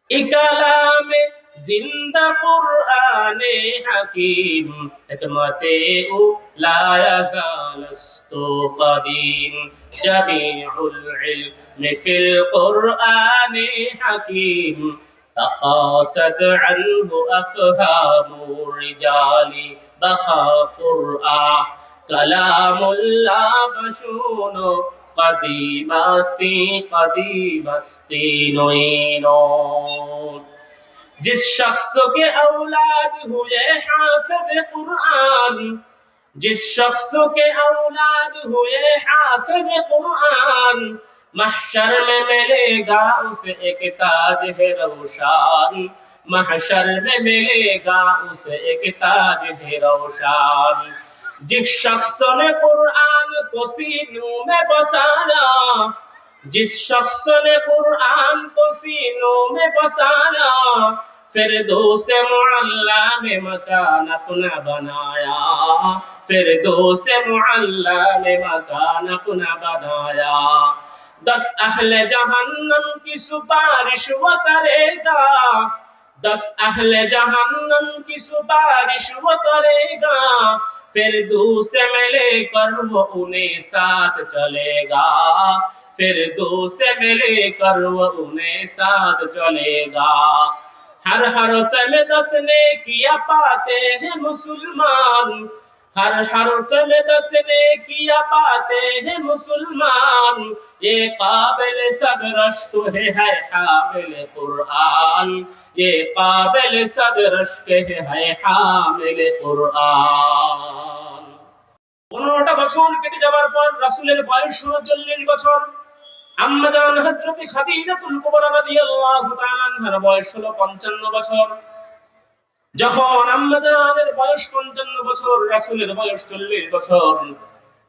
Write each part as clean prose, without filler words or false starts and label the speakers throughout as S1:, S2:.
S1: इकलामे जिंदा कुराने हकीम हिकमते उ ला यज़ालस्तु कदीम जमीउल इल्म फिल कुराने हकीम तक़ासद अन्हु अफ़हामुर रिजाली बहा कुरआन कलामुल्लाह बशूनो कदीमस्ती नोइनो। जिस शख्स के औलाद हुए हाफिज़ कुरान, जिस शख्स के औलाद हुए हाफिज़ कुरान, महशर में मिलेगा उसे एक ताज है रोशान, महशर में मिलेगा उसे एक ताज है रोशान। जिस शख्स ने कुरान को सीनों में बसाया, जिस शख्स ने कुरान को सीनों में बसाया, फिरदौस मुअल्ला में मकान अपना बनाया, फिरदौस मुअल्ला में मकान अपना बनाया। 10 अहले जहन्नम की सुपारिश वो करेगा, 10 अहले जहन्नम की सुपारिश वो करेगा, फिरदौस में लेकर वो उन्हें साथ चलेगा, फिरदौस में लेकर वो उन्हें साथ चलेगा। हर हरफ में 10 नेकियां पाते हैं मुसलमान, हर हरफ में 10 नेकियां पाते हैं मुसलमान। ये काबिल सदरश्क है हामिल कुरान, ये काबिल सदरश्क है हामिल कुरान। 15টা বছর কেটে যাওয়ার পর রাসূলের বয়স হলো 40 বছর। আম্মাজান হযরত খাদিজাতুল কুবরা রাদিয়াল্লাহু তাআলা আনহার বয়স হলো 55 বছর। যখন আম্মাজানের বয়স 55 বছর, রাসূলের বয়স 40 বছর,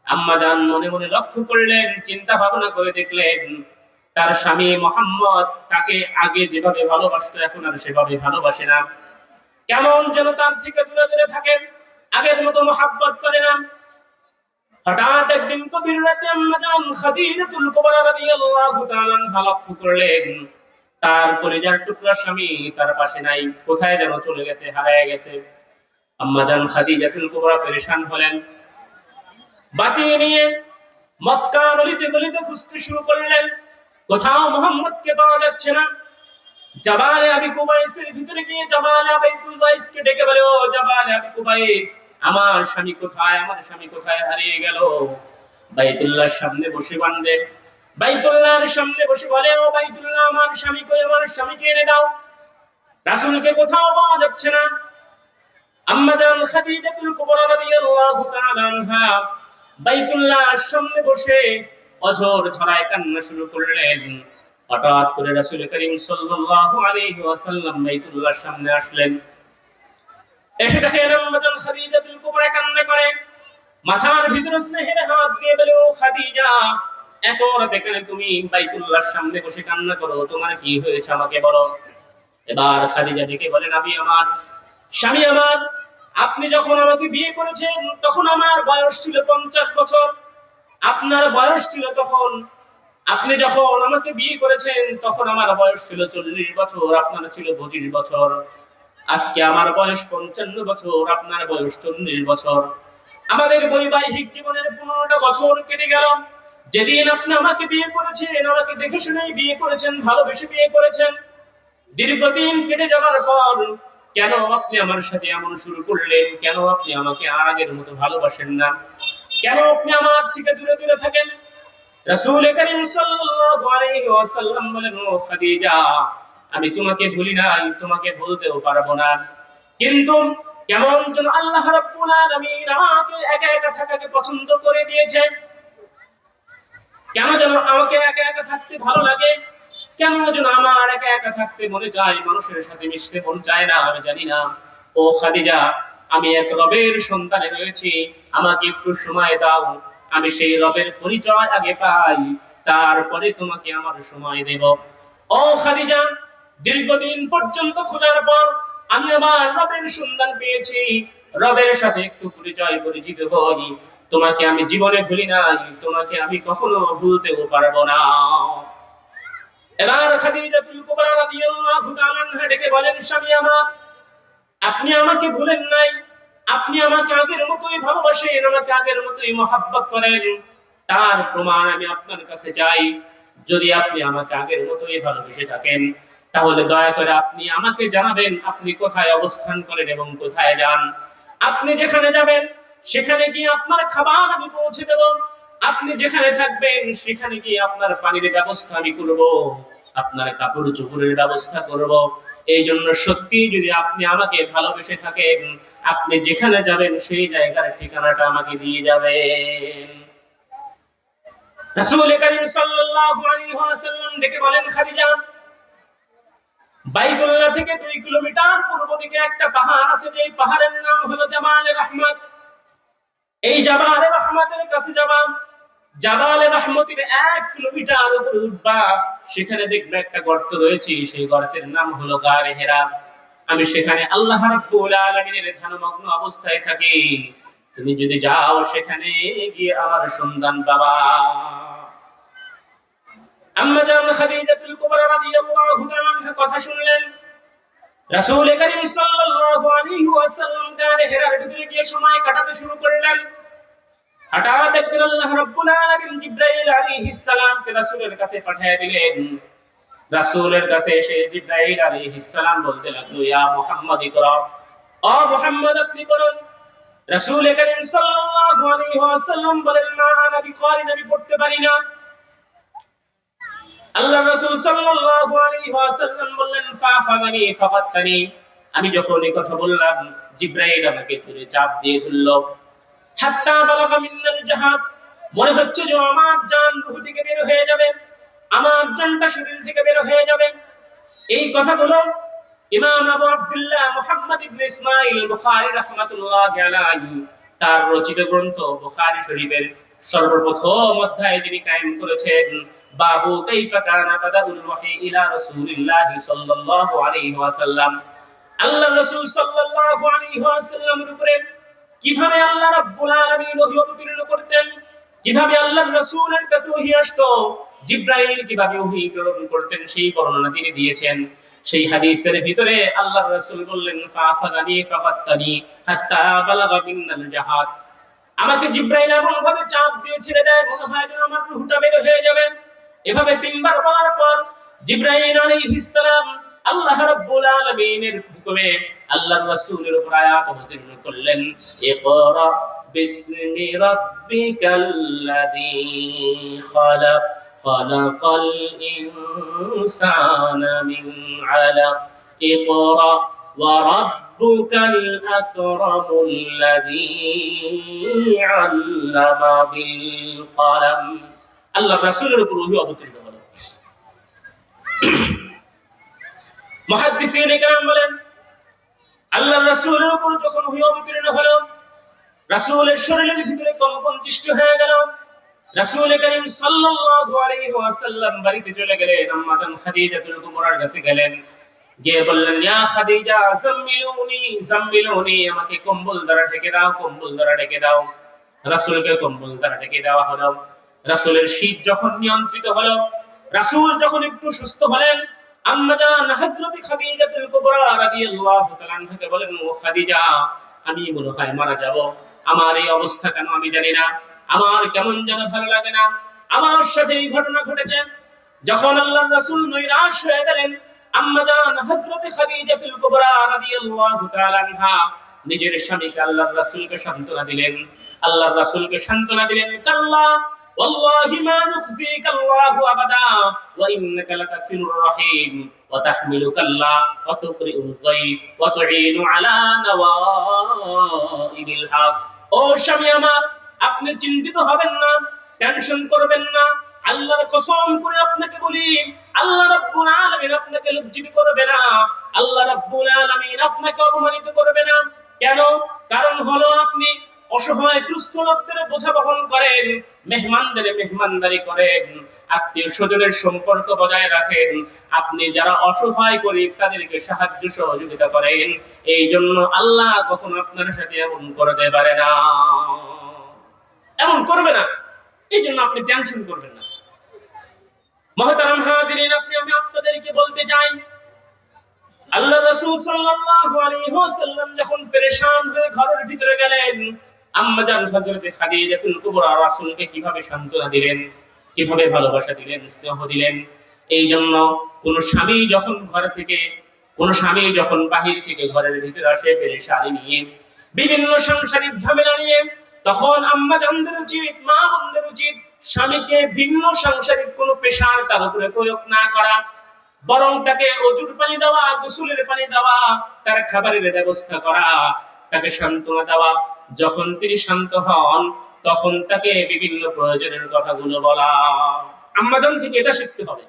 S1: আম্মাজান মনে মনে লক্ষ্য করলেন, চিন্তা ভাবনা করে দেখলেন তার স্বামী মুহাম্মদ তাকে আগে যেভাবে ভালোবাসতো এখন আর সেভাবে ভালোবাসে না। কেমন যেন তার থেকে দূরে দূরে থাকে, আগের মতো মহব্বত করে না। হঠাৎ একদিন গভীর রাতে আম্মাজান খাদিজাতুল কুবরা রাদিয়াল্লাহু তাআলা আনহা লক্ষ্য করলেন তার কলিজার টুকরা স্বামী তার পাশে নাই, কোথায় যেন চলে গেছে, হারিয়ে গেছে। আম্মাজান খাদিজাতুল কুবরা পেরেশান হলেন, বাতি নিয়ে মক্কার অলিতে গলিতে খুঁজতে শুরু করলেন, কোথাও মুহাম্মদকে পাওয়া যাচ্ছে না। জাবালে আবি কুবাইসের ভিতরে গিয়ে জাবালে আবি কুবাইসকে ডেকে বলে, ও জাবালে আবি কুবাইস, আমার স্বামী কোথায়, আমার স্বামী কোথায়, হারিয়ে গেল। বাইতুল্লাহর সামনে বসে বান্দে, বাইতুল্লাহর সামনে বসে বলে, ও বাইতুল্লাহ, আমার স্বামী কই, আমার স্বামীকে এনে দাও। রাসূলকে কোথাও পাওয়া যাচ্ছে না। আম্মাজান খাদিজাতুল কুবরা রাদিয়াল্লাহু তাআলা আনহা বাইতুল্লাহর সামনে বসে অঝোর ঝরায় কান্না শুরু করলেন। হঠাৎ করে রাসূল করিম সাল্লাল্লাহু আলাইহি ওয়াসাল্লাম বাইতুল্লাহর সামনে আসলেন। এসে দেখেন আম্মাজান খাদিজাতুল কুবরা কান্না করে, মাথার ভিতরে স্নেহের হাত দিয়ে বলে, ও খাদিজা, এত রাতে কেন তুমি বাইতুল্লাহর সামনে বসে কান্না করো, তোমার কি হয়েছে আমাকে বলো। এবার খাদিজা ডেকে বলে, নবী আমার, স্বামী আমার, আপনি যখন আমাকে বিয়ে করেছেন তখন আমার বয়স ছিল 50 বছর, আপনার বয়স ছিল তখন, আপনি যখন আমাকে বিয়ে করেছেন তখন আমার বয়স ছিল 40 বছর, আপনার ছিল 25 বছর। আজকে আমার বয়স 55 বছর, আপনার বয়স 40 বছর। আমাদের বৈবাহিক জীবনের 15টা বছর কেটে গেল। যেদিন আপনি আমাকে বিয়ে করেছেন, আমাকে দেখে শুনেই বিয়ে করেছেন, ভালোবেসে বিয়ে করেছেন। দীর্ঘদিন কেটে যাওয়ার পর কেন আপনি আমার সাথে এমন শুরু করলেন? কেন আপনি আমাকে আগের মতো ভালোবাসেন না? কেন আপনি আমার থেকে দূরে দূরে থাকেন? রাসূল করিম সাল্লাল্লাহু আলাইহি ওয়াসাল্লাম বলেন, ও খাদিজা, আমি তোমাকে ভুলি নাই, তোমাকে ভুলতেও পারবো না, কিন্তু কেমন যেন আল্লাহ রাব্বুল আলামিন আমাকে একা একা থাকাকে পছন্দ করে দিয়েছে। কেন যেন আমাকে একা একা থাকতে ভালো লাগে, কেন যেন আমার একা একা থাকতে মনে চায়, মানুষের সাথে মিশতে মন চায় না, আমি জানি না। ও খাদিজা, আমি এক রবের সন্তানে রয়েছি, আমাকে একটু সময় দাও, আমি সেই রবের পরিচয় আগে পাই, তারপরে তোমাকে আমার সময় দেব। ও খাদিজা, দীর্ঘদিন পর্যন্ত খোঁজার পর আমি আমার রবের সন্ধান পেয়েছি, রবের সাথে একটু পরিচয় পরিচিত হই, তোমাকে আমি জীবনে ভুলি নাই, তোমাকে আমি কখনো ভুলতেও পারবো না। এবার খাদিজাতুল কুবরা রাদিয়াল্লাহু তাআলা আনহা ডেকে বলেন, স্বামী আমার, আপনি আমাকে ভুলেন নাই, আপনি আমাকে আগের মতোই ভালোবাসেন, আমাকে আগের মতোই মহব্বত করেন। তার প্রমাণ আমি আপনার কাছে চাই। যদি আপনি আমাকে আগের মতোই ভালোবেসে থাকেন, তাহলে দয়া করে আপনি আমাকে জানাবেন আপনি কোথায় অবস্থান করেন এবং কোথায় যান। আপনি যেখানে যাবেন সেখানে গিয়ে আপনার খাবার আমি পৌঁছে দেব, আপনি যেখানে থাকবেন সেখানে গিয়ে আপনার পানির ব্যবস্থা আমি করব, আপনার কাপড় চোপড়ের ব্যবস্থা করব। এই জন্য সত্যি যদি আপনি আমাকে ভালোবেসে থাকেন, আপনি যেখানে যাবেন সেই জায়গার ঠিকানাটা আমাকে দিয়ে যাবেন। রাসূল করিম সাল্লাল্লাহু আলাইহি ওয়াসাল্লাম ডেকে বলেন, খাদিজা, বাইতুল্লাহ থেকে 2 কিলোমিটার পূর্ব দিকে একটা পাহাড় আছে, যে পাহাড়ের নাম হলো জাবালে রহমত। এই জাবালে রহমতের কাছে যাবা, জাবালে রহমতের 1 কিলোমিটার উপরে উঠবা, সেখানে দেখবে একটা গর্ত রয়েছে, সেই গর্তের নাম হলো গারে হেরা। আমি সেখানে আল্লাহ রাব্বুল আলামিনের ধ্যানমগ্ন অবস্থায় থাকি। তুমি যদি যাও সেখানে গিয়ে আমার সন্ধান পাবা। আম্মা জান খাদিজাতুল কুবরা রাদিয়াল্লাহু তাআলা আনহা কথা শুনলেন। রাসূল করিম সাল্লাল্লাহু আলাইহি ওয়াসাল্লাম গারে হেরার ভিতরে গিয়ে সময় কাটাতে শুরু করলেন। হঠাৎ একদিন আল্লাহ রাব্বুল আলামিন জিবরাইল আলাইহিস সালামকে রাসূলের কাছে পাঠিয়ে দিলেন। রাসূলের কাছে এসে জিবরাইল আলাইহিস সালাম বলতে লাগলো, ইয়া মুহাম্মদ ইকরা, ও মুহাম্মদ আপনি পড়ুন। রাসূল করিম সাল্লাল্লাহু আলাইহি ওয়াসাল্লাম বলেন, না আমি বিকারি, আমি পড়তে পারি না। আল্লাহ রাসূল সাল্লাল্লাহু আলাইহি ওয়াসাল্লাম বললেন, ফাখাযানি ফাকাত্তানি। আমি যখন এই কথা বললাম, জিবরাইল আমাকে ধরে চাপ দিয়ে ধরল। হাত্তা বালাগা মিনাল জাহাদ, মনে হচ্ছে যে আমার জান রূহ থেকে বের হয়ে যাবে, আমার জানটা শরীর থেকে বের হয়ে যাবে। এই কথাগুলো ইমাম আবু আব্দুল্লাহ মুহাম্মদ ইবনে ইসমাঈল বুখারী রাহমাতুল্লাহি আলাইহি তার রচিত গ্রন্থ বুখারী শরীফের সর্বপ্রথম অধ্যায়ে তিনি কায়েম করেছেন, বাবু কাইফা কানা বাদাউল ওয়াহি ইলা রাসূলিল্লাহি সাল্লাল্লাহু আলাইহি ওয়াসাল্লাম। আল্লাহ রাসূল সাল্লাল্লাহু আলাইহি ওয়াসাল্লামের উপরে কিভাবে আল্লাহ রাব্বুল আলামিন ওহী অবতীর্ণ করতেন, কিভাবে আল্লাহর রাসূলের কাছে ওহী আসতো, জিবরাইল কিভাবে ওহী প্রেরণ করতেন, সেই বর্ণনা তিনি দিয়েছেন। সেই হাদিসের ভিতরে আল্লাহর রাসূল বললেন, ফাখাযানি ফাকাত্তানি হাত্তা বালাগা মিনাল জাহাদ। আমাকে জিবরাইল এমন ভাবে চাপ দিয়ে ছেড়ে দেয়, মনে হয় যেন আমার রূহটা বের হয়ে যাবে। এভাবে 3 বার বলার পর জিবরাইল আলাইহিস সালাম আল্লাহ রাব্বুল আলামিনের হুকুমে আল্লাহর রাসূলের উপর আয়াত অবতীর্ণ করলেন, ইকরা বিসমি রাব্বিকাল্লাযী খালাক খালাকাল ইনসানা মিন আলাক ইকরা ওয়া রাব্বুকাল আকরামুল্লাযী আল্লামা বিল কলম। আল্লাহর রাসূলের উপর ওহী অবতীর্ণ হলো। মুহাদ্দিসিন ইকরাম বলেন, আল্লাহর রাসূলের উপর যখন ওহী অবতীর্ণ হলো, রাসূলের শরীরের ভিতরে কম্পন সৃষ্টি হয়ে গেল। রাসূল করিম সাল্লাল্লাহু আলাইহি ওয়াসাল্লাম বাড়িতে চলে গেলেন, আম্মা জান খাদিজাতুল কুবরার কাছে গেলেন, গিয়ে বললেন, ইয়া খাদিজা জাম্মিলুনি জাম্মিলুনি, আমাকে কম্বল দ্বারা ঢেকে দাও, কম্বল দ্বারা ঢেকে দাও। রাসূলকে কম্বল দ্বারা ঢেকে দেওয়া হলো। রাসূলের শীত যখন নিয়ন্ত্রিত হলো, রাসূল যখন একটু সুস্থ হলেন, আম্মা জান হযরত খাদিজাতুল কুবরা রাদিয়াল্লাহু তাআলা আনহাকে বলেন, ও খাদিজা, আমি মনে হয় মারা যাব, আমার এই অবস্থা কেন আমি জানি না, আমার কেমন যেন ভালো লাগে না, আমার সাথে এই ঘটনা ঘটেছে। যখন আল্লাহর রাসূল নৈরাশ হয়ে গেলেন, আম্মা জান হযরত খাদিজাতুল কুবরা রাদিয়াল্লাহু তাআলা আনহা নিজের স্বামীকে আল্লাহর রাসূলকে সান্ত্বনা দিলেন। আল্লাহর রাসূলকে সান্ত্বনা দিলেন, কাল্লা ওয়াল্লাহি মা ইউখজিকা আল্লাহু আবাদা ওয়া ইন্নাকা লাতাসিলুর রাহিম ওয়া তাহমিলু কাল্লা ওয়া তুকরিউল গায়ব ওয়া তুঈনু আলা নাওয়াইবিল হক। ও স্বামী আমার, আপনি চিন্তিত হবেন না, টেনশন করবেন না। আল্লাহর কসম করে আপনাকে বলি, আল্লাহ রাব্বুল আলামিন আপনাকে লজ্জিত করবে না, আল্লাহ রাব্বুল আলামিন আপনাকে অপমানিত করবে না। কেন? কারণ হলো আপনি অসহায় দুস্থ লোকদের বোঝা বহন করেন, মেহমানদের মেহমানদারি করেন, আত্মীয় স্বজনের সম্পর্ক বজায় রাখেন, আপনি যারা অসহায় গরীব তাদেরকে সাহায্য সহযোগিতা করেন। এই জন্য আল্লাহ কখনো আপনার সাথে এমন করতে পারে না, এমন করবে না। এই জন্য আপনি টেনশন করবেন না। মুহতারাম হাজিরিন, আমি আপনাদেরকে বলতে চাই, আল্লাহ রাসূল সাল্লাল্লাহু আলাইহি ওয়াসাল্লাম যখন পেরেশান হয়ে ঘরের ভিতরে গেলেন, আম্মা জান হযরত খাদিজাতুল কুবরা রাসূলকে কিভাবে সান্ত্বনা দিলেন, কিভাবে ভালোবাসা দিলেন, স্নেহ দিলেন। এই জন্য কোন স্বামী যখন বাহির থেকে ঘরের ভিতরে আসে পেরেশানি নিয়ে, বিভিন্ন সাংসারিক ঝামেলা নিয়ে, তখন আম্মা জানদের উচিত, মা বোনদের উচিত, স্বামীকে ভিন্ন সাংসারিক কোনো পেশার তার উপরে প্রয়োগ না করা, বরং তাকে অজুর পানি দেওয়া, গোসলের পানি দেওয়া, তার খাবারের ব্যবস্থা করা, তাকে সান্ত্বনা দেওয়া। যখন তিনি শান্ত হন, তখন তাকে বিভিন্ন প্রয়োজনের কথাগুলো বলা। আম্মাজান থেকে এটা শিখতে হবে।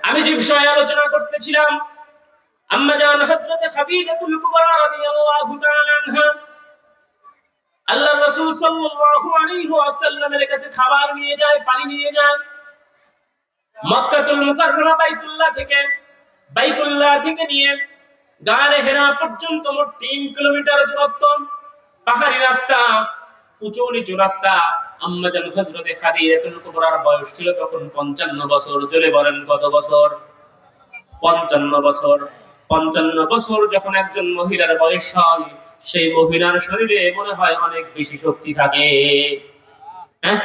S1: আমি যে বিষয়ে আলোচনা করতেছিলাম, আম্মাজান হযরত খাদিজাতুল কুবরা রাদিয়াল্লাহু তাআলা আনহা আল্লাহর রাসূল সাল্লাল্লাহু আলাইহি ওয়াসাল্লামের কাছে খাবার নিয়ে যায়, পানি নিয়ে যায়। মক্কাতুল মুকাররমা বাইতুল্লাহ থেকে নিয়ে গায়ে হেরা পর্যন্ত মোট 3 কিলোমিটার দূরত্ব, পাহাড়ি রাস্তা, উঁচু নিচু রাস্তা। আম্মা জান হযরতে খাদিজাতুল কুবরার বয়স ছিল তখন 55 বছর। জোরে বলেন কত বছর? 55 বছর। 55 বছর যখন একজন মহিলার বয়স হয়, সেই মহিলার শরীরে মনে হয় অনেক বেশি শক্তি থাকে। হ্যাঁ,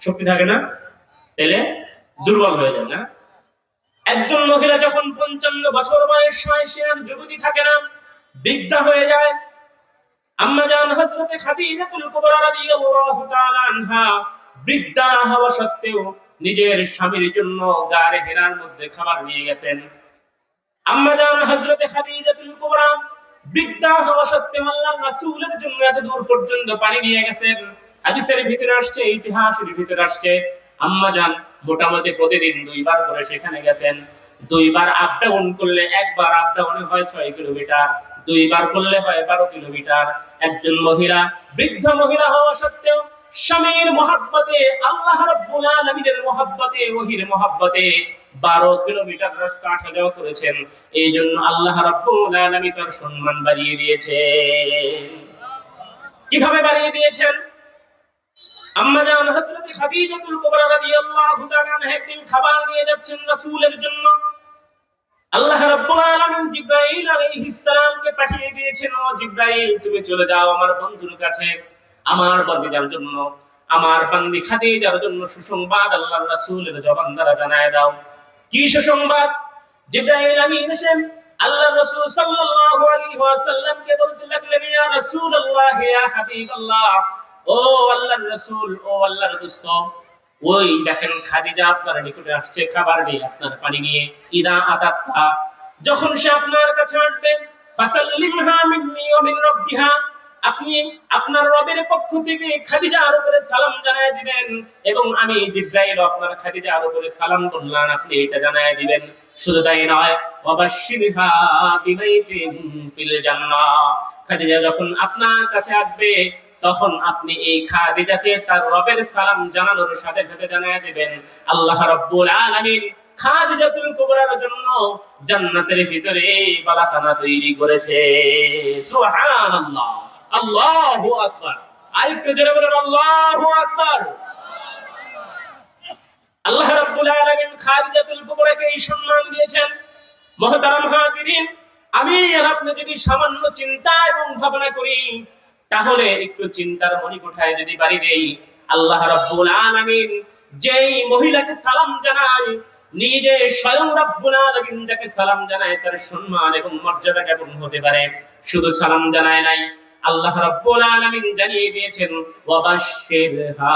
S1: শক্তি থাকে না? তাহলে দুর্বল হয়ে যায় না? একজন মহিলা যখন 55 বছর বয়স হয়, সে আর যুবতী থাকে না, বৃদ্ধা হয়ে যায়। আম্মা জান হযরতে খাদিজাতুল কুবরা রাদিয়াল্লাহু তাআলা আনহা বৃদ্ধা হওয়া সত্ত্বেও নিজের স্বামীর জন্য গারে হেরার মধ্যে খাবার নিয়ে গেছেন। আম্মা জান হযরতে খাদিজাতুল কুবরা বৃদ্ধা হওয়া সত্ত্বেও আল্লাহর রাসূলের জন্য এত দূর পর্যন্ত পানি নিয়ে গেছেন। হাদিসের ভিতরে আসছে, ইতিহাসের ভিতরে আসছে, আম্মা জান মোটামুটি প্রতিদিন 2 বার করে সেখানে গেছেন। 2 বার আপ ডাউন করলে, একবার আপ ডাউনে হয় 6 কিলোমিটার, 2 বার করলে হয় 12 কিলোমিটার। একজন মহিলা, বৃদ্ধ মহিলা হওয়া সত্ত্বেও স্বামীর মহব্বতে, আল্লাহ রাব্বুল আলামিনের মহব্বতে, ওহির মহব্বতে 12 কিলোমিটার রাস্তা আসা যাওয়া করেছেন। এই জন্য আল্লাহ রাব্বুল আলামিন তার সম্মান বাড়িয়ে দিয়েছেন। কিভাবে বাড়িয়ে দিয়েছেন? আম্মা জান হযরত খাদিজাতুল কুবরা রাদিয়াল্লাহু তাআলা আনহা একদিন খাবার নিয়ে যাচ্ছেন রাসূলের জন্য। আল্লাহ রাব্বুল আলামিন জিবরাইল আলাইহিস সালামকে পাঠিয়ে দিয়েছেন, ও জিবরাইল, তুমি চলে যাও আমার বন্ধুর কাছে, আমার বান্দিদের জন্য, আমার বান্দি খাদিজার জন্য সুসংবাদ আল্লাহর রাসূলের জবান দ্বারা জানায় দাও। কি সুসংবাদ? জিবরাইল আমিন এসে আল্লাহর রাসূল সাল্লাল্লাহু আলাইহি ওয়াসাল্লামকে বলতে লাগলেন, ইয়া রাসূলুল্লাহ, ইয়া হাবিবাল্লাহ, ও আল্লাহর রাসূল, ও আল্লাহর দোস্ত, ওই দেখেন খাদিজা আপনার নিকটে আসছে খাবার নিয়ে, আপনার পানি নিয়ে। ইদা আতাতা, যখন সে আপনার কাছে আসবে, ফাসাল্লিমহা মিন্নি ওয়া মিন রাব্বিহা, আপনি আপনার রবের পক্ষ থেকে খাদিজার উপরে সালাম জানায় দিবেন, এবং আমি জিবরাইল আপনার খাদিজার উপরে সালাম বললাম, আপনি এটা জানায় দিবেন। শুধু তাই নয়, ওয়াবাশশিরহা বিবাইতিন ফিল জান্নাহ, খাদিজা যখন আপনার কাছে আসবে, তখন আপনি এই খাদিজাকে তার রবের সালাম জানানোর সাথে সাথে জানায় দিবেন, আল্লাহ রাব্বুল আলামিন খাদিজাতুল কুবরার জন্য জান্নাতের ভিতরে বালাখানা তৈরি করেছে। সুবহানাল্লাহ, আল্লাহু আকবার। আরেকটু জোরে বলেন আল্লাহু আকবার। আল্লাহ রাব্বুল আলামিন খাদিজাতুল কুবরাকে এই সম্মান দিয়েছেন। মুহতারাম হাজিরিন, আমি আর আপনি যদি সামান্য চিন্তা এবং ভাবনা করি, তাহলে একটু চিন্তার মণিকোঠায় যদি বাড়ি দেই, আল্লাহ রাব্বুল আলামিন যেই মহিলাকে সালাম জানায়, নিজে স্বয়ং রাব্বুল আলামিন যাকে সালাম জানায়, তার সম্মান এবং মর্যাদা কেমন হতে পারে। শুধু সালাম জানায় নাই, আল্লাহ রাব্বুল আলামিন জানিয়ে দিয়েছেন, ওয়াবাশশিরহা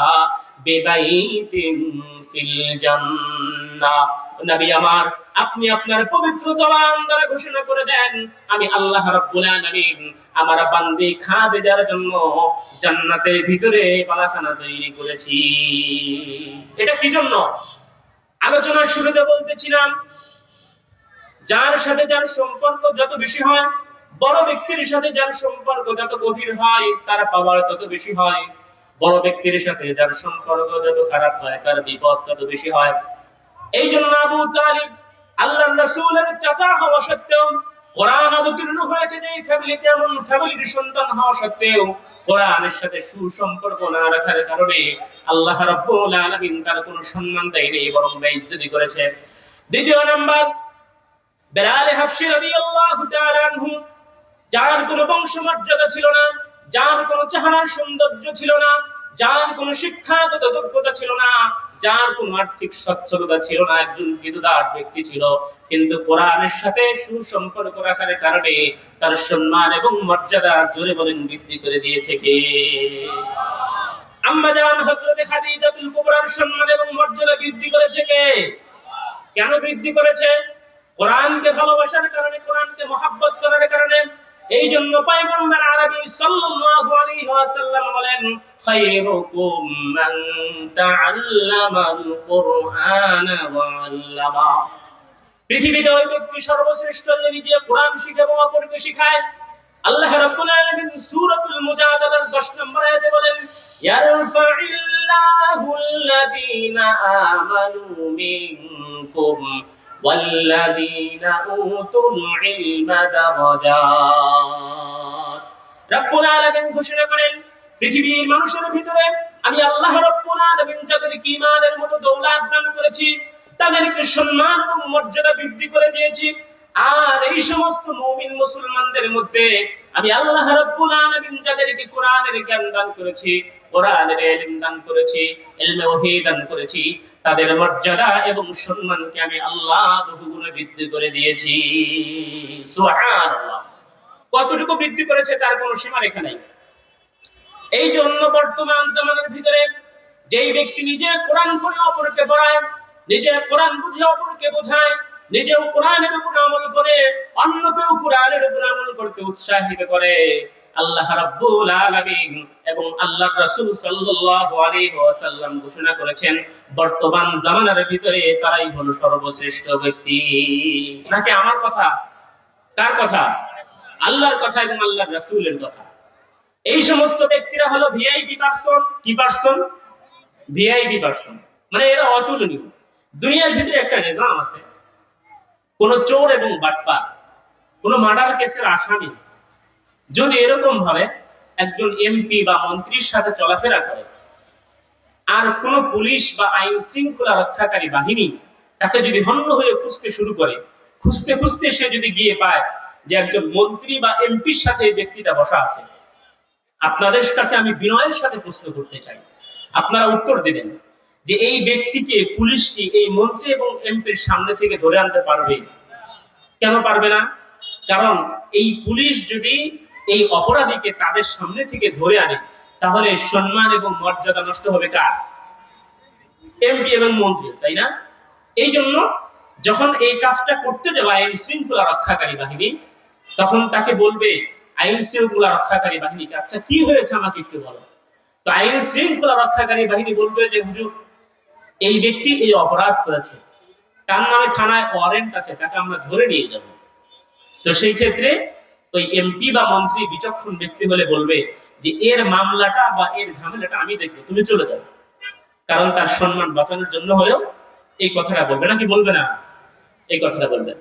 S1: বিবাইতিন ফিল জান্নাহ। নবী আমার, আপনি আপনার পবিত্র জবান দ্বারা ঘোষণা করে দেন, আমি আল্লাহ রাব্বুল আলামিন আমার বান্দি খাদিজার জন্য জান্নাতের ভিতরে বালাখানা তৈরি করেছি। এটা কি জন্য? আলোচনার শুরুতে বলতেছিলাম, যার সাথে যার সম্পর্ক যত বেশি হয়, বড় ব্যক্তির সাথে যার সম্পর্ক যত গভীর হয়, তার পাওয়ার তত বেশি হয়। বড় ব্যক্তির সাথে যার সম্পর্ক যত খারাপ হয়, তার বিপদ তত বেশি হয়। এই জন্য আবু তালিব আল্লাহর রাসূলের চাচা হওয়া সত্ত্বেও কোরআন অবতীর্ণ হয়েছে যে ফ্যামিলিতে, এমন ফ্যামিলির সন্তান হওয়া সত্ত্বেও কোরআনের সাথে সুসম্পর্ক না রাখার কারণে আল্লাহ রাব্বুল আলামিন তার কোনো সম্মান দেয়নি, বরং বেইজ্জতি করেছে। দ্বিতীয় নাম্বার, বেলাল হাফসি রাদিয়াল্লাহু তাআলা আনহু, যার কোনো বংশমর্যাদা ছিল না, যার কোনো চেহারার সৌন্দর্য ছিল না, যার কোনো শিক্ষাগত যোগ্যতা ছিল না, যার কোনো আর্থিক সচ্ছলতা ছিল না, একজন বিধুদার ব্যক্তি ছিল, কিন্তু কোরআনের সাথে সুসম্পর্ক রাখার কারণে তার সম্মান এবং মর্যাদা জোরে বলেন বৃদ্ধি করে দিয়েছে কে? আম্মা জান হযরত খাদিজাতুল কুবরার সম্মান এবং মর্যাদা বৃদ্ধি করেছে কে? কেন বৃদ্ধি করেছে? কোরআনকে ভালোবাসার কারণে, কোরআনকে মহব্বত করার কারণে। এই জন্য পয়গম্বর আরবি সাল্লাল্লাহু আলাইহি ওয়াসাল্লাম বলেন, খায়রুকুম মান তাআল্লামাল কুরআনা ওয়া আল্লামা। পৃথিবীতে ওই ব্যক্তি সর্বশ্রেষ্ঠ যে নিজে কোরআন শিখে এবং অপরকে শিখায়। আল্লাহ রাব্বুল আলামিন সূরাতুল মুজাদালার 10 নম্বর আয়াতে বলেন, ইয়ারফা'িল্লাহুল্লাযীনা আমানু মিনকুম ওয়াল্লাযীনা উতুল ইলমা দারাজাত। রাব্বুল আলামিন ঘোষণা করেন, পৃথিবীর মানুষের ভিতরে আমি আল্লাহ রাব্বুল আলামিন যাদেরকে ঈমানের মতো দৌলত দান করেছি, তাদেরকে সম্মান এবং মর্যাদা বৃদ্ধি করে দিয়েছি। আর এই সমস্ত মুমিন মুসলমানদের মধ্যে আমি আল্লাহ রাব্বুল আলামিন যাদেরকে কোরআনের জ্ঞান দান করেছি, কোরআনের ইলম দান করেছি, ইলমে ওহী দান করেছি, তাদের মর্যাদা এবং সম্মানকে আমি আল্লাহ বহুগুণে বৃদ্ধি করে দিয়েছি। সুবহানাল্লাহ। কতটুকু বৃদ্ধি করেছে তার কোনো সীমারেখা নাই। এই জন্য বর্তমান জামানার ভিতরে যেই ব্যক্তি নিজে কোরআন পড়ে অপরকে পড়ায়, নিজে কোরআন বুঝে অপরকে বোঝায়, নিজেও কোরআনের উপর আমল করে অন্যকেও কোরআনের উপর আমল করতে উৎসাহিত করে, আল্লাহ রাব্বুল আলামিন এবং আল্লাহর রাসূল সাল্লাল্লাহু আলাইহি ওয়াসাল্লাম ঘোষণা করেছেন, বর্তমান জামানার ভিতরে তারাই হলো সর্বশ্রেষ্ঠ ব্যক্তি। নাকি আমার কথা? কার কথা? আল্লাহর কথা এবং আল্লাহর রাসূলের কথা। এই সমস্ত ব্যক্তিরা হলো ভিআইপি পারসন। কি পারসন? ভিআইপি পারসন, মানে এরা অতুলনীয়। দুনিয়ার ভিতরে একটা নিজাম আছে, কোন চোর এবং বাটপার, কোন মার্ডার কেসের আসামি যদি এরকম ভাবে একজন এমপি বা মন্ত্রীর সাথে চলাফেরা করে, আর কোন পুলিশ বা আইন শৃঙ্খলা রক্ষাকারী বাহিনী তাকে যদি হন্য হয়ে খুঁজতে শুরু করে, খুঁজতে খুঁজতে সে যদি গিয়ে পায় যে একজন মন্ত্রী বা এমপির সাথে এই ব্যক্তিটা বসা আছে, আপনাদের কাছে আমি বিনয়ের সাথে প্রশ্ন করতে চাই, আপনারা উত্তর দেবেন যে এই ব্যক্তিকে পুলিশ কি এই মন্ত্রী এবং এমপির সামনে থেকে ধরে আনতে পারবে? কেন পারবে না? কারণ এই পুলিশ যদি এই অপরাধীকে তাদের সামনে থেকে ধরে আনে, তাহলে সম্মান এবং মর্যাদা নষ্ট হবে কার? এমপি এবং মন্ত্রী, তাই না? এই জন্য যখন এই কাজটা করতে যাবে আইন শৃঙ্খলা রক্ষাকারী বাহিনী, তখন তাকে বলবে আইন শৃঙ্খলা রক্ষাকারী বাহিনীকে, আচ্ছা কি হয়েছে আমাকে একটু বলো। তো আইন শৃঙ্খলা রক্ষাকারী বাহিনী বলবে যে হুজুর, এই ব্যক্তি এই অপরাধ করেছে, তার নামে থানায় ওয়ারেন্ট আছে, তাকে আমরা ধরে নিয়ে যাব। তো সেই ক্ষেত্রে ওই এমপি বা মন্ত্রী বিচক্ষণ ব্যক্তি হলে বলবে যে এর মামলাটা বা এর ঝামেলাটা আমি দেখবো, তুমি চলে যাও। কারণ তার সম্মান বাঁচানোর জন্য হলেও এই কথাটা বলবে, নাকি বলবে না? এই কথাটা বলবে।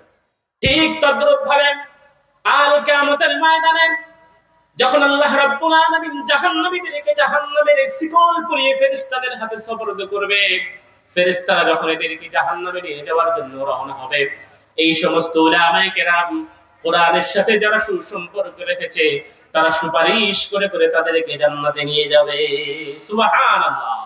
S1: ঠিক তদ্রূপ ভাবে কাল কিয়ামতের ময়দানে যখন আল্লাহ রাব্বুল আলামিন জাহান্নামীদেরকে জাহান্নামের শিকল পরিয়ে ফেরেশতাদের হাতে সুপর্দ করবে, ফেরেশতারা যখন এদেরকে জাহান্নামে নিয়ে যাওয়ার জন্য রওনা হবে, এই সমস্ত উলামায়ে কেরাম কোরআনের সাথে যারা সুসম্পর্ক রেখেছে, তারা সুপারিশ করে করে তাদেরকে জান্নাতে নিয়ে যাবে। সুবহানাল্লাহ।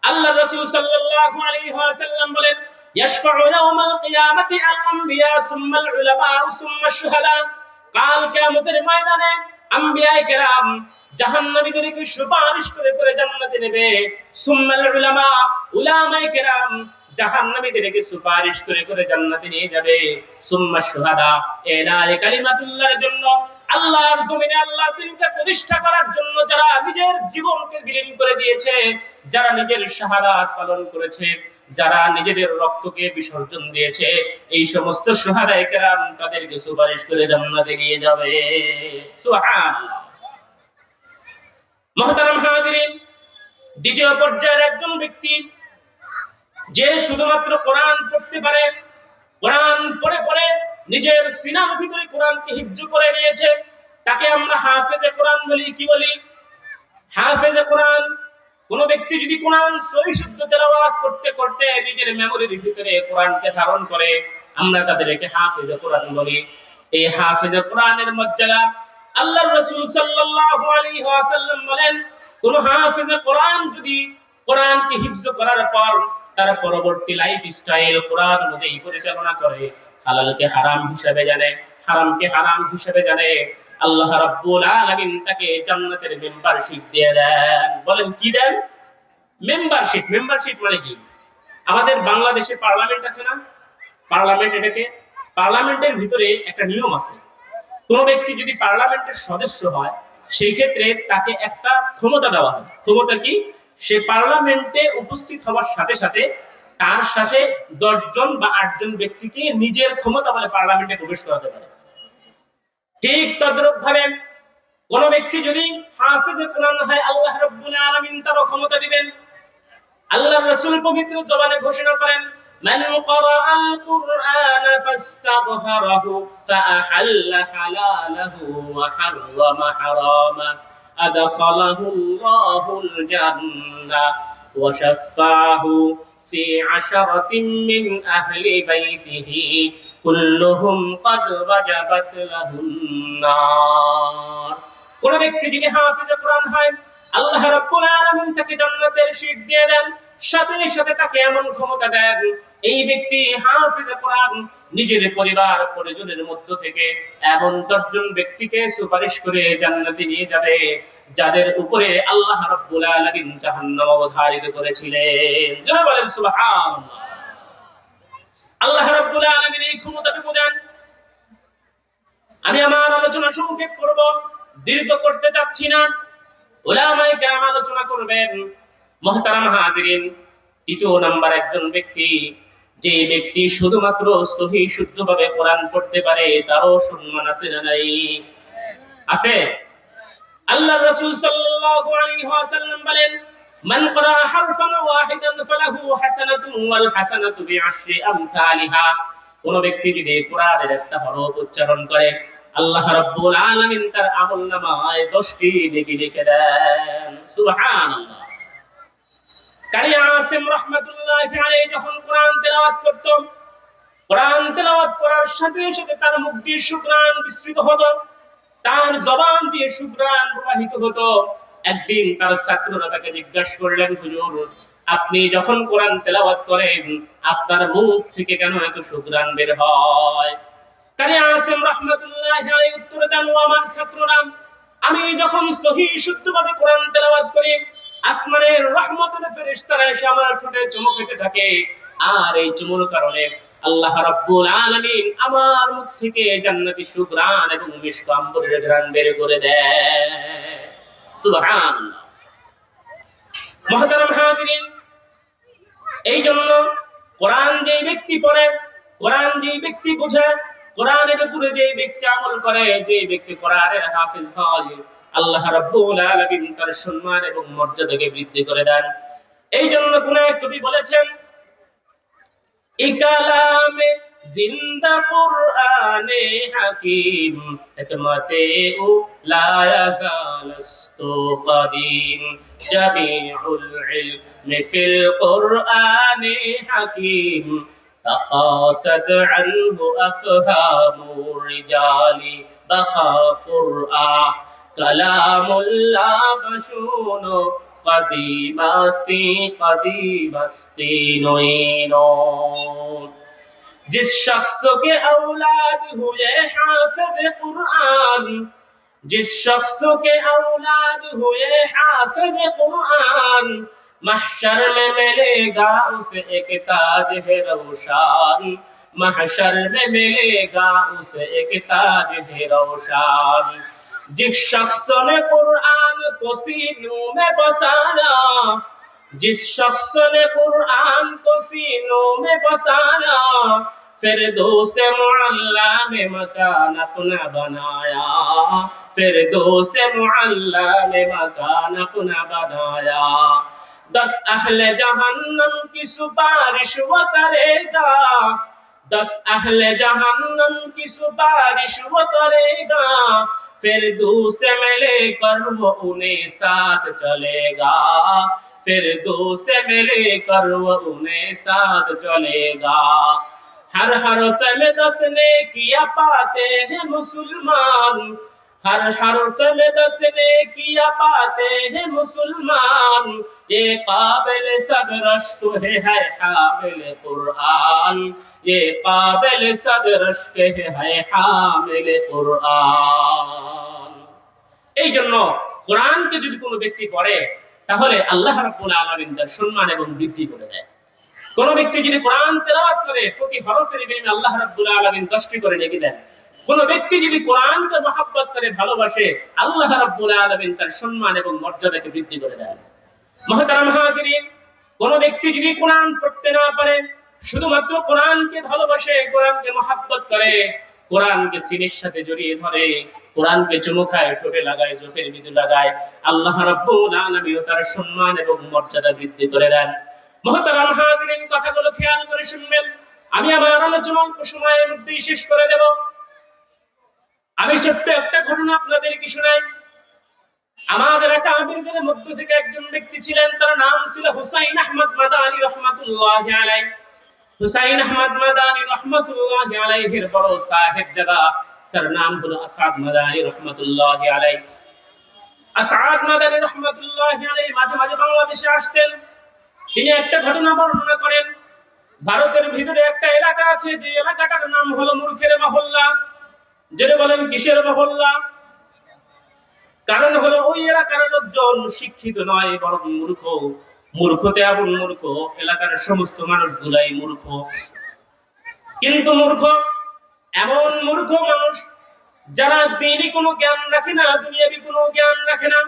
S1: আল্লাহর রাসূল সাল্লাল্লাহু আলাইহি ওয়াসাল্লাম বলেন, ইয়াশফাউ ইয়াওমাল কিয়ামাতি আল আমবিয়া সুম্মাল উলামা সুম্মাশ শুহাদা। কাল কিয়ামতের ময়দানে আম্বিয়ায়ে কেরাম জাহান্নামীদেরকে সুপারিশ করে করে জান্নাতে নেবে, সুম্মাল উলামা, উলামায়ে কেরাম জাহান্নামীদেরকে সুপারিশ করে করে জান্নাতে নিয়ে যাবে, সুম্মাশ শুহাদা, এলায়ে কালিমাতুল্লাহর জন্য, আল্লাহর জমিনে আল্লাহর দ্বীনকে প্রতিষ্ঠা করার জন্য যারা নিজের জীবনকে বিলীন করে দিয়েছে, যারা নিজের শাহাদাত পালন করেছে, যারা নিজেদের রক্তকে বিসর্জন দিয়েছে, এই সমস্ত শুহাদায়ে কেরাম তাদেরকে সুপারিশ করে জান্নাতে নিয়ে যাবে। সুবহানাল্লাহ। মুহতারাম হাজিরিন, দ্বিতীয় পর্যায়ের একজন ব্যক্তি যে শুধুমাত্র কোরআন পড়তে পারে, কোরআন পড়ে পড়ে নিজের সিনার ভিতরে কোরআনকে হিফজ করে নিয়েছে, তাকে আমরা হাফেজে কোরআন বলি। কি বলি? হাফেজে কোরআন। কোন ব্যক্তি যদি কোরআন সহি শুদ্ধ তেলাওয়াত করতে করতে নিজের মেমোরির ভিতরে কোরআনকে ধারণ করে, আমরা তাদেরকে হাফেজে কোরআন বলি। এই হাফেজে কোরআনের মর্যাদা আল্লাহর রাসূল সাল্লাল্লাহু আলাইহি ওয়াসাল্লাম বলেন, কোন হাফেজে কোরআন যদি কোরআনকে হিফজ করার পর তার পরবর্তী লাইফ স্টাইল কোরআন অনুযায়ী পরিচালনা করে, হালালকে হারাম হিসেবে জানে, হারামকে হারাম হিসেবে জানে, আল্লাহ রাব্বুল আলামিন তাকে জান্নাতের মেম্বারশিপ দিয়ে দেন। বলেন কি দেন? মেম্বারশিপ। মেম্বারশিপ মানে কি? আমাদের বাংলাদেশে পার্লামেন্ট আছে না? পার্লামেন্ট, এটাকে পার্লামেন্টের ভিতরে একটা নিয়ম আছে। কোন ব্যক্তি যদি পার্লামেন্টের সদস্য হয়, সেই ক্ষেত্রে তাকে একটা ক্ষমতা দেওয়া হয়। ক্ষমতা কি? সে পার্লামেন্টে উপস্থিত হওয়ার সাথে সাথে তার সাথে 10 জন বা 8 জন ব্যক্তিকে নিজের ক্ষমতা বলে পার্লামেন্টে প্রবেশ করাতে পারে। ঠিক তদ্রূপ ভাবে কোন ব্যক্তি যদি হাফেজে কোরআন হয়, আল্লাহ রাব্বুল আলামিন তার ক্ষমতা দিবেন। আল্লাহর রাসূল পবিত্র জবানে ঘোষণা করেন, মান ক্বারাআল কুরআন ফাস্তাগফারাহু ফাআহাল্লা হালালাহু ওয়া হাররামা হারামা আদখালাহুল্লাহুল জান্নাহ ওয়া শাফাআহু ফি আশরাতিন মিন আহলি বাইতিহি কুল্লুহুম ক্বাদ ওয়াজাবাত লাহুন নার। কোন ব্যক্তি যদি হাফেজে কোরআন হয়, আল্লাহ রাব্বুল আলামিন তাকে জান্নাতের সিট দিয়ে দেন, সাথে সাথে তাকে এমন ক্ষমতা দেন, এই ব্যক্তি হাফেজে কোরআন নিজের পরিবার পরিজনের মধ্য থেকে এমন 10 জন ব্যক্তিকে সুপারিশ করে জান্নাতে নিয়ে যাবে, যাদের উপরে আল্লাহ রাব্বুল আলামিন জাহান্নাম অবধারিত করেছিলেন। যারা বলেন সুবহানাল্লাহ। আল্লাহ রাব্বুল আলামিন এই ক্ষমতাটুকু দেন। আমি আমার আলোচনা সংক্ষেপ করব, দীর্ঘ করতে চাচ্ছি না। উলামায়ে কেরাম আলোচনা করবেন। মুহতারাম হাজিরিন, দ্বিতীয় নাম্বার একজন ব্যক্তি, যে ব্যক্তি শুধুমাত্র সহি শুদ্ধভাবে কোরআন পড়তে পারে, তারও সম্মান আছে না নাই? আছে। আল্লাহর রাসূল সাল্লাল্লাহু আলাইহি ওয়াসাল্লাম বলেন, মান ক্বারা হারফান ওয়াহিদান ফালাহু হাসানাতুন ওয়াল হাসানাতু বিআশরি আমসালিহা। কোন ব্যক্তি যদি কোরআনের একটা হরফ উচ্চারণ করে, আল্লাহ রাব্বুল আলামিন তার আমলনামায় 10টি নেকি লিখে দেন। সুবহানাল্লাহ। কারি আসিম রাহমাতুল্লাহি আলাইহি যখন কোরআন তেলাওয়াত করত, কোরআন তেলাওয়াত করার সাথে সাথে তার মুখ দিয়ে শুকরান বিস্তৃত হতো, তার জবান দিয়ে শুকরান প্রবাহিত হতো। একদিন তার ছাত্ররা তাকে জিজ্ঞাসা করলেন, হুজুর, আপনি যখন কোরআন তেলাওয়াত করেন, আপনার মুখ থেকে কেন এত শুকরান বের হয়? কারি আসিম রাহমাতুল্লাহি আলাইহি উত্তর দেন, ও আমার ছাত্ররা, আমি যখন সহিহ শুদ্ধভাবে কোরআন তেলাওয়াত করি, আসমানের রহমতের ফেরেশতারা এসে আমার ঠোঁটে চুমু খেতে থাকে, আর এই চুমুর কারণে আল্লাহ রাব্বুল আলামিন আমার মুখ থেকে জান্নাতি সুঘ্রাণ এবং মিষ্ক আম্বরের ঘ্রাণ বের করে দেয়। সুবহানাল্লাহ। মুহতারাম হাজিরিন, এই জন্য কোরআন যেই ব্যক্তি পড়ে, কোরআন যেই ব্যক্তি বোঝে, কোরআনের উপরে যেই ব্যক্তি আমল করে, যেই ব্যক্তি কোরআনের হাফেজ হয়, আল্লাহ রাব্বুল আলামিন তার সম্মান এবং মর্যাদাকে বৃদ্ধি করে দেন। এই জন্য কোন এক কবি বলেছেন, এই কালামে জিন্দা কুরআনে হাকিম হিকমতে ও লা ইয়াজালস্তু কাদিম জামিউল ইলমি ফিল কুরআনে হাকিম তাকাসাদ আনহু আফহামুর রিজালি বাখা কুরআন কালামুল্লাহ বাশুনো कदीमस्ती नोइनो। जिस शख्स के औलाद हुए हाफिज कुरान, जिस शख्स के औलाद हुए हाफिज कुरान, महशर में मिलेगा उसे एक ताज है रोशान, महशर में मिलेगा उसे एक ताज है रोशान। जिस शख्स ने कुरान को सीनों में बसाया, जिस शख्स ने कुरान को सीनों में बसाया, फिरदौस मुअल्ला में मकान अपना बनाया, फिरदौस मुअल्ला में मकान अपना बनाया। 10 अहले जहन्नम की सुपारिश वो करेगा, 10 अहले जहन्नम की सुपारिश वो करेगा, फिरदौस में लेकर वो उन्हें साथ चलेगा, फिरदौस में लेकर वो उन्हें साथ चलेगा। हर हरफ में 10 नेकियां पाते हैं मुसलमान, हर हरफ में 10 नेकियां पाते हैं मुसलमान, ये काबिल सदरश्क है हामिल कुरान, ये काबिल सदरश्क है हामिल कुरान। এই জন্য কোরআনকে যদি কোনো ব্যক্তি পড়ে তাহলে আল্লাহ রাব্বুল আলামিন তার সম্মান এবং বৃদ্ধি করে দেয়। কোন ব্যক্তি যদি কোরআন তেলাওয়াত করে প্রতি হরফের বিনিময়ে আল্লাহ রাব্বুল আলামিন 10টি করে নেকি দেন। কোন ব্যক্তি যদি কোরআনকে মহব্বত করে ভালোবাসে আল্লাহ রাব্বুল আলামিন তার সম্মান এবং মর্যাদাকে বৃদ্ধি করে দেন। মুহতারাম হাজিরিন, কোন ব্যক্তি যদি কোরআন পড়তে না পারে, শুধুমাত্র কোরআনকে ভালোবাসে, কোরআনকে মহব্বত করে, কোরআনকে সিনের সাথে জড়িয়ে ধরে, কোরআনকে চুমু খায়, ঠোঁটে লাগায়, চোখের ভিতরে লাগায়, আল্লাহ রাব্বুল আলামিন তার সম্মান এবং মর্যাদা বৃদ্ধি করে দেন। মুহতারাম হাজিরিন, কথাগুলো খেয়াল করে শুনবেন। আমি আমার আলোচনা অল্প সময়ের মধ্যেই শেষ করে দেব। আমি ছোট্ট একটা ঘটনা আপনাদেরকে শোনাই। আমাদের আকাবিরদের মধ্য থেকে একজন ব্যক্তি ছিলেন, তার নাম ছিল হুসাইন আহমদ মাদানী রাহমাতুল্লাহি আলাইহি। হুসাইন আহমদ মাদানী রাহমাতুল্লাহি আলাইহির বড় সাহেবজাদা, তার নাম হলো আসাদ মাদানী রাহমাতুল্লাহি আলাইহি। আসাদ মাদানী রাহমাতুল্লাহি আলাইহি মাঝে মাঝে বাংলাদেশে আসতেন। তিনি একটা ঘটনা বর্ণনা করেন। ভারতের ভিতরে একটা এলাকা আছে, যে এলাকাটার নাম হলো মূর্খের মহল্লা। যেটা বলেন কিসের মহল্লা? কারণ হলো ওই এলাকার লোকজন শিক্ষিত নয়, বরং মূর্খ। মূর্খতে এমন মূর্খ, এলাকার সমস্ত মানুষগুলাই মূর্খ। কিন্তু মূর্খ, এমন মূর্খ মানুষ যারা দ্বীনি কোনো জ্ঞান রাখে না, দুনিয়াবি কোনো জ্ঞান রাখে না।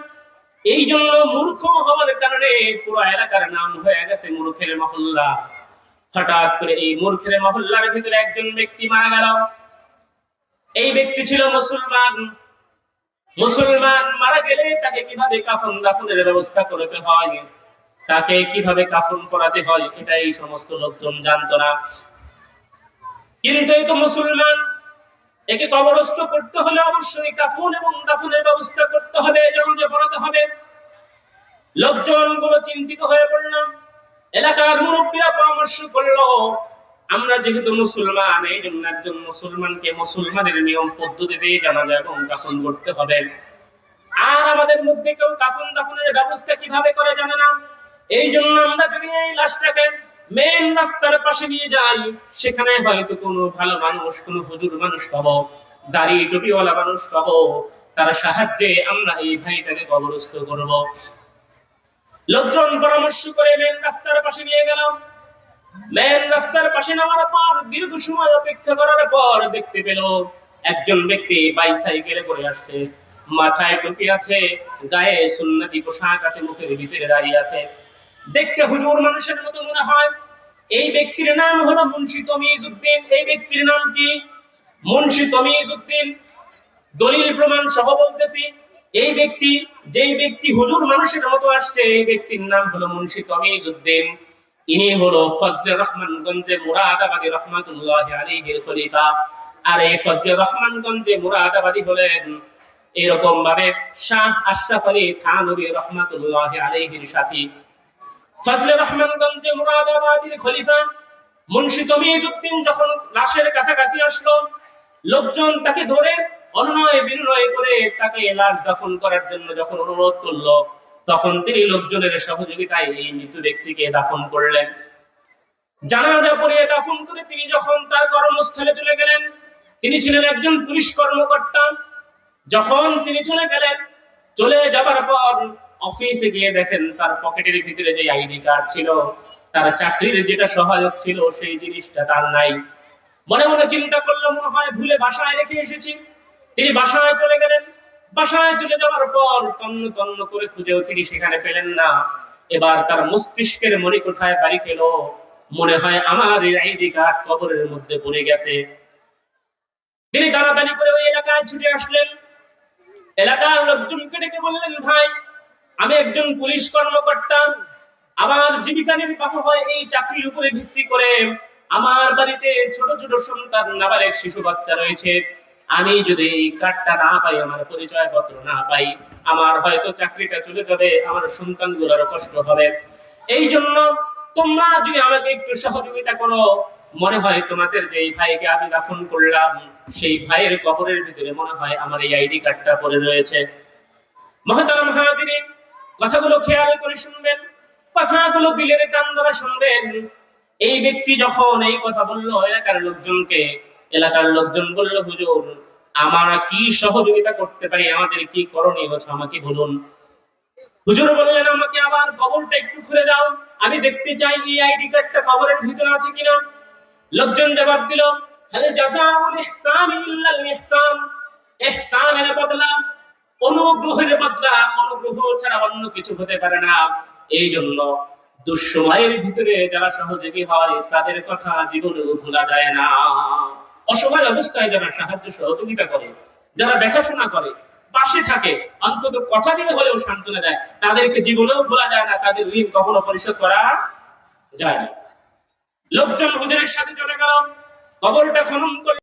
S1: এই জন্য মূর্খ হওয়ার কারণে পুরো এলাকার নাম হয়ে গেছে মূর্খের মহল্লা। হঠাৎ করে এই মূর্খের মহল্লার ভিতরে একজন ব্যক্তি মারা গেল। এই ব্যক্তি ছিল মুসলমান। মুসলমান মারা গেলে তাকে কিভাবে কাফন দাফনের ব্যবস্থা করতে হয়, তাকে কিভাবে কাফন পরাতে হয়, এটা এই সমস্ত লোকজন জানতো না। কিন্তু এই তো মুসলমান, একে কবরস্থ করতে হলে অবশ্যই কাফন এবং দাফনের ব্যবস্থা করতে হবে, জানাজা পড়াতে হবে। লোকজন গুলো চিন্তিত হয়ে পড়ল। এলাকার মুরব্বীরা পরামর্শ করলো, আমরা যেহেতু মুসলমান, এই জন্য একজন মুসলমানকে মুসলমানের নিয়ম পদ্ধতিতে জানাজা এবং কাফন করতে হবে। আর আমাদের মধ্যে কেউ কাফন দাফনের ব্যবস্থা কিভাবে করে জানে না। এই জন্য আমরা যদি এই লাশটাকে মেন রাস্তার পাশে নিয়ে যাই, সেখানে হয়তো কোনো ভালো মানুষ, কোনো হুজুর মানুষ পাবো, দাড়ি টুপিওয়ালা মানুষ পাবো, তার সাহায্যে আমরা এই ভাইটাকে কবরস্থ করব। লোকজন পরামর্শ করে মেন রাস্তার পাশে নিয়ে গেলাম। মেন রাস্তার পাশে নামার পর দীর্ঘ সময় অপেক্ষা করার পর দেখতে পেল একজন ব্যক্তি বাইসাইকেলে করে আসছে, মাথায় টুপি আছে, গায়ে সুন্নতি পোশাক আছে, মুখের ভিতরে দাঁড়িয়ে আছে। দেখতে হুজুর মানুষের মতো মনে হয়। এই ব্যক্তির নাম হলো মুন্সি তমিজউদ্দিন। এই ব্যক্তির নাম কি? মুন্সি তমিজউদ্দিন। দলিল প্রমাণ সহ বলতেছি, এই ব্যক্তি, যেই ব্যক্তি হুজুর মানুষের মতো আসছে, এই ব্যক্তির নাম হলো মুন্সি তমিজউদ্দিন। ইনি হলো ফজলে রহমানগঞ্জে মুরাদাবাদী রহমাতুল্লাহি আলাইহির খলিফা। আর এই ফজলে রহমানগঞ্জে মুরাদাবাদী হলেন এরকম ভাবে শাহ আশরাফ আলী থানভী রহমাতুল্লাহি আলাইহির সাথী। ফজলে রহমানগঞ্জে মুরাদাবাদীর খলিফা মুন্সি তমিজউদ্দিন যখন লাশের কাছাকাছি আসলো, লোকজন তাকে ধরে অনুনয় বিনয় করে তাকে লাশ দাফন করার জন্য যখন অনুরোধ করলো, তখন তিনি লোকজনের সহযোগিতায় এই মৃত ব্যক্তিকে দাফন করলেন। জানাজা পড়িয়ে দাফন করে তিনি যখন তার কর্মস্থলে চলে গেলেন, তিনি ছিলেন একজন পুলিশ কর্মকর্তা। যখন তিনি চলে গেলেন, চলে যাবার পর অফিসে গিয়ে দেখেন তার পকেটের ভিতরে যে আইডি কার্ড ছিল, তার চাকরির যেটা সহায়ক ছিল, সেই জিনিসটা তার নাই। মনে মনে চিন্তা করলো, মনে হয় ভুলে বাসায় রেখে এসেছি। তিনি বাসায় চলে গেলেন। বাসায় চলে যাওয়ার পর তন্ন তন্ন করে খুঁজেও তিনি সেখানে পেলেন না। এবার তার মস্তিষ্কের মণিকোঠায় বাড়ি খেলো, মনে হয় আমার এই আইডি কার্ড কবরের মধ্যে পড়ে গেছে। তিনি তাড়াতাড়ি করে ওই এলাকায় ছুটে আসলেন। এলাকার লোকজনকে ডেকে বললেন, ভাই, আমি একজন পুলিশ কর্মকর্তা, আমার জীবিকা নির্বাহ হয় এই চাকরির উপরে ভিত্তি করে। আমার বাড়িতে ছোট ছোট সন্তান, নাবালক শিশু বাচ্চা রয়েছে। আমি যদি এই কার্ডটা না পাই, আমার পরিচয় পত্র না পাই, আমার হয়তো চাকরিটা চলে যাবে, আমার সন্তানগুলোর কষ্ট হবে। এই জন্য তোমরা যদি আমাকে একটু সহযোগিতা করো, মনে হয় তোমাদের যে ভাইকে আমি দাফন করলাম, সেই ভাইয়ের কবরের ভিতরে মনে হয় আমার এই আইডি কার্ডটা পড়ে রয়েছে। মহতারাম হাজিরিন, কথাগুলো খেয়াল করে শুনবেন, কথাগুলো দিলের কান ধরে শুনবেন। এই ব্যক্তি যখন এই কথা বললো এলাকার লোকজন বলল, হুজুর আমরা কি সহযোগিতা করতে পারি, আমাদের কি করণীয় হচ্ছে আমাকে বলুন। হুজুর বললেন, আমাকে আবার কবরটা একটু খুলে দাও, আমি দেখতে চাই এই আইডি কার্ডটা কবরের ভিতরে আছে কিনা। লোকজন জবাব দিল, হাল জাযাউল ইহসানি ইল্লাল ইহসান, ইহসানের বদলা, অনুগ্রহের বদলা অনুগ্রহ ছাড়া অন্য কিছু হতে পারে না। এই জন্য দুঃসময়ের ভিতরে যারা সহযোগী হয় তাদের কথা জীবনেও ভোলা যায় না। অসহায় অবস্থায় যারা সাহায্য সহযোগিতা করে, যারা দেখাশোনা করে, পাশে থাকে, অন্তত কথা দিয়ে হলেও সান্ত্বনা দেয়, তাদেরকে জীবনেও ভোলা যায় না, তাদের ঋণ কখনো পরিশোধ করা যায় না। লোকজন হুজুরের সাথে চলে গেল, কবরটা খনন করে